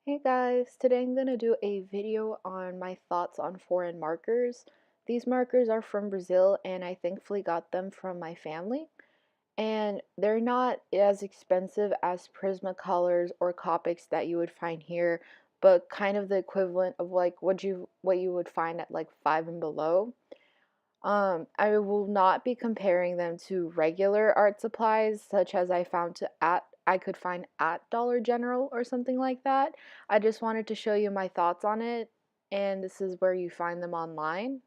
Hey guys, today I'm going to do a video on my thoughts on foreign markers. These markers are from Brazil and I thankfully got them from my family. And they're not as expensive as Prismacolors or Copics that you would find here, but kind of the equivalent of like what you would find at like Five and Below. I will not be comparing them to regular art supplies, such as I could find at Dollar General or something like that. I just wanted to show you my thoughts on it, and this is where you find them online.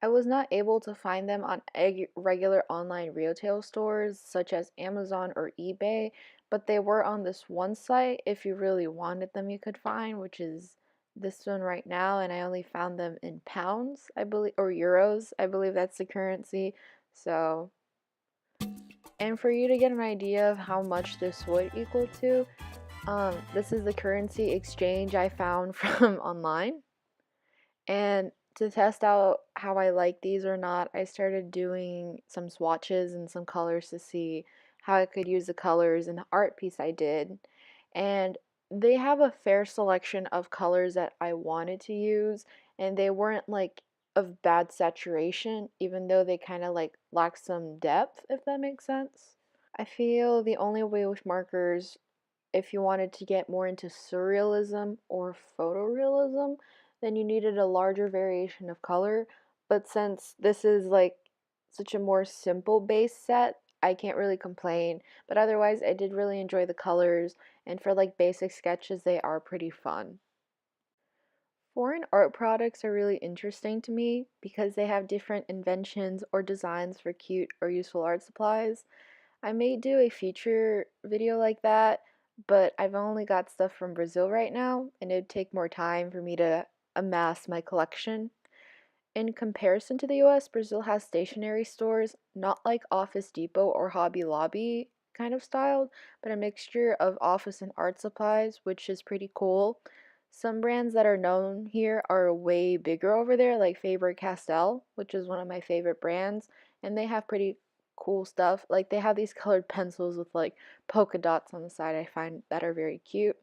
I was not able to find them on regular online retail stores such as Amazon or eBay, but they were on this one site. If you really wanted them, you could find, which is this one right now, and I only found them in pounds, I believe, or euros. I believe that's the currency. So, and for you to get an idea of how much this would equal to, this is the currency exchange I found from online. And to test out how I like these or not, I started doing some swatches and some colors to see how I could use the colors in the art piece I did. And they have a fair selection of colors that I wanted to use, and they weren't like of bad saturation, even though they kind of like lack some depth, if that makes sense. I feel the only way with markers, if you wanted to get more into surrealism or photorealism, then you needed a larger variation of color. But since this is like such a more simple base set, I can't really complain. But otherwise, I did really enjoy the colors, and for like basic sketches, they are pretty fun. Foreign art products are really interesting to me because they have different inventions or designs for cute or useful art supplies. I may do a future video like that, but I've only got stuff from Brazil right now, and it'd take more time for me to amass my collection. In comparison to the US, Brazil has stationery stores, not like Office Depot or Hobby Lobby kind of styled, but a mixture of office and art supplies, which is pretty cool. Some brands that are known here are way bigger over there, like Faber-Castell, which is one of my favorite brands, and they have pretty cool stuff. Like they have these colored pencils with like polka dots on the side I find that are very cute.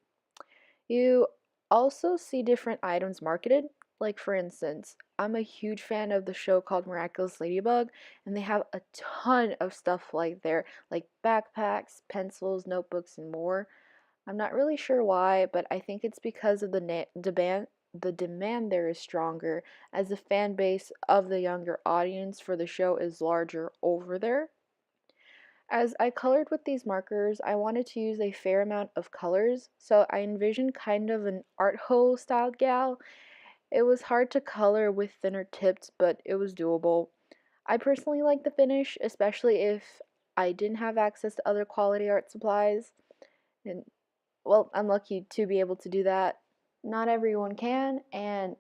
You also see different items marketed. Like, for instance, I'm a huge fan of the show called Miraculous Ladybug, and they have a ton of stuff like there, like backpacks, pencils, notebooks, and more. I'm not really sure why, but I think it's because of the demand there is stronger, as the fan base of the younger audience for the show is larger over there. As I colored with these markers, I wanted to use a fair amount of colors, so I envisioned kind of an art hoe styled gal. It was hard to color with thinner tips, but it was doable. I personally like the finish, especially if I didn't have access to other quality art supplies. And well, I'm lucky to be able to do that. Not everyone can, and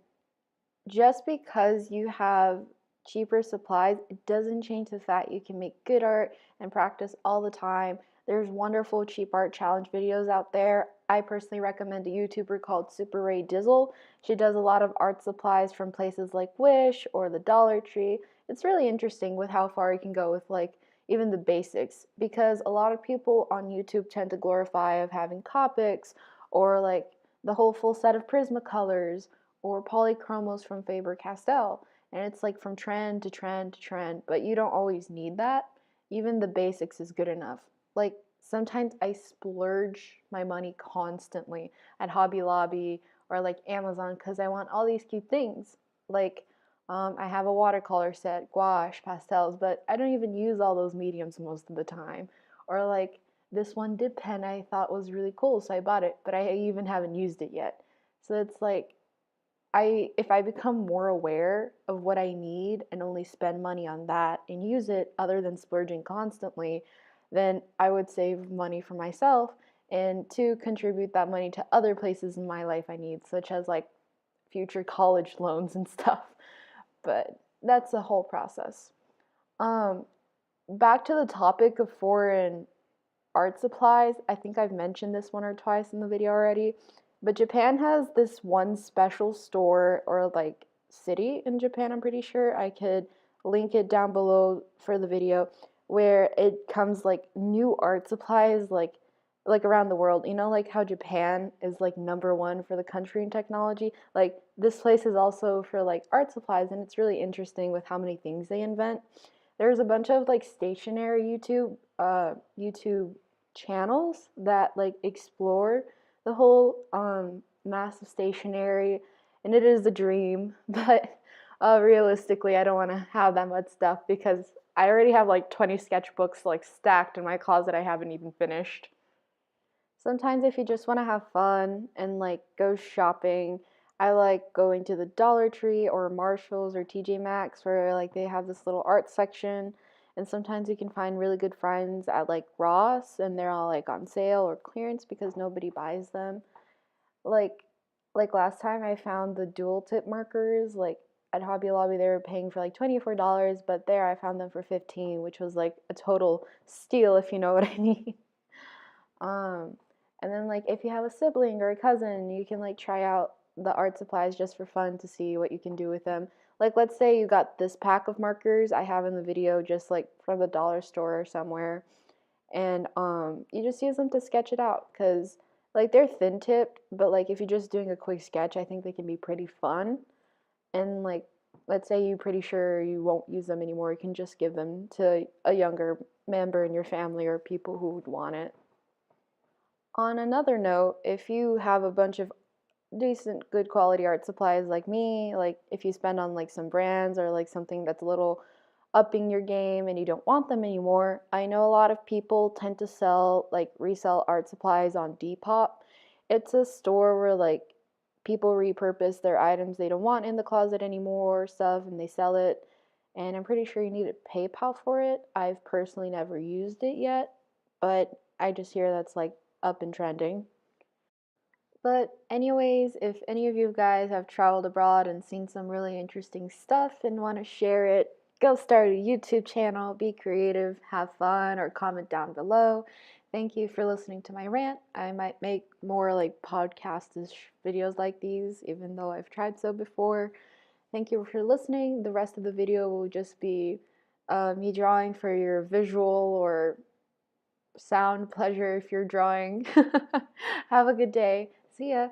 just because you have cheaper supplies, it doesn't change the fact you can make good art and practice all the time. There's wonderful cheap art challenge videos out there. I personally recommend a YouTuber called Super Ray Dizzle. She does a lot of art supplies from places like Wish or the Dollar Tree. It's really interesting with how far you can go with like even the basics, because a lot of people on YouTube tend to glorify of having Copics or like the whole full set of Prismacolors or polychromos from Faber-Castell, and it's like from trend to trend to trend, but you don't always need that. Even the basics is good enough. Like sometimes I splurge my money constantly at Hobby Lobby or like Amazon because I want all these cute things. Like I have a watercolor set, gouache, pastels, but I don't even use all those mediums most of the time. Or like this one dip pen I thought was really cool, so I bought it, but I even haven't used it yet. So it's like if I become more aware of what I need and only spend money on that and use it other than splurging constantly, then I would save money for myself and to contribute that money to other places in my life I need, such as like future college loans and stuff. But that's the whole process. Um, Back to the topic of foreign art supplies. I think I've mentioned this one or twice in the video already, but Japan has this one special store or like city in Japan, I'm pretty sure. I could link it down below for the video, where it comes like new art supplies like like around the world. You know, like how Japan is like #1 for the country in technology. Like this place is also for like art supplies, and it's really interesting with how many things they invent. There's a bunch of like stationary YouTube channels that like explore the whole massive stationery, and it is a dream, but realistically, I don't want to have that much stuff because I already have like 20 sketchbooks like stacked in my closet I haven't even finished. Sometimes if you just want to have fun and like go shopping, I like going to the Dollar Tree or Marshalls or TJ Maxx where like they have this little art section, and sometimes you can find really good finds at like Ross and they're all like on sale or clearance because nobody buys them. Like like last time I found the dual tip markers like at Hobby Lobby they were paying for like $24, but there I found them for 15, which was like a total steal if you know what I mean. Um, and then like if you have a sibling or a cousin, you can like try out the art supplies just for fun to see what you can do with them. Like let's say you got this pack of markers I have in the video just like from the dollar store or somewhere, and you just use them to sketch it out because like they're thin tipped, but like if you're just doing a quick sketch, I think they can be pretty fun. And like let's say you're pretty sure you won't use them anymore, you can just give them to a younger member in your family or people who would want it. On another note, if you have a bunch of decent, good quality art supplies like me, like if you spend on like some brands or like something that's a little upping your game and you don't want them anymore, I know a lot of people tend to sell like resell art supplies on Depop. It's a store where like people repurpose their items they don't want in the closet anymore or stuff and they sell it. And I'm pretty sure you need a PayPal for it. I've personally never used it yet, but I just hear that's like up and trending. But anyways, if any of you guys have traveled abroad and seen some really interesting stuff and want to share it, go start a YouTube channel, be creative, have fun, or comment down below. Thank you for listening to my rant. I might make more like podcast videos like these, even though I've tried so before. Thank you for listening. The rest of the video will just be me drawing for your visual or sound pleasure if you're drawing. Have a good day. See ya.